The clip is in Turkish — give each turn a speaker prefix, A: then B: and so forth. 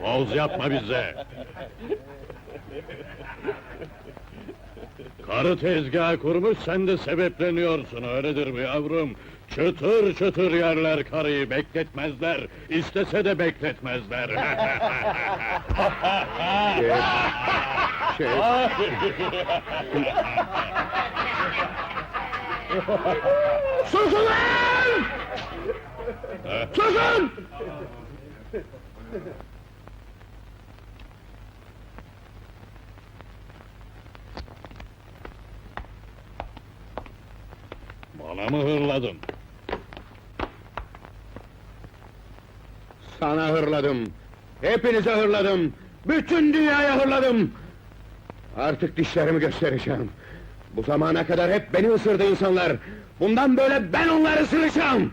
A: Oğuz yapma bize! Karı tezgahı kurmuş, sen de sebepleniyorsun, öyledir mi yavrum? Çıtır çıtır yerler karıyı, bekletmezler, istese de bekletmezler.
B: Susun lan! Susun!
A: Bana mı hırladın?
B: Sana hırladım! Hepinize hırladım! Bütün dünyaya hırladım! Artık dişlerimi göstereceğim! Bu zamana kadar hep beni ısırdı insanlar! Bundan böyle ben onları ısıracağım!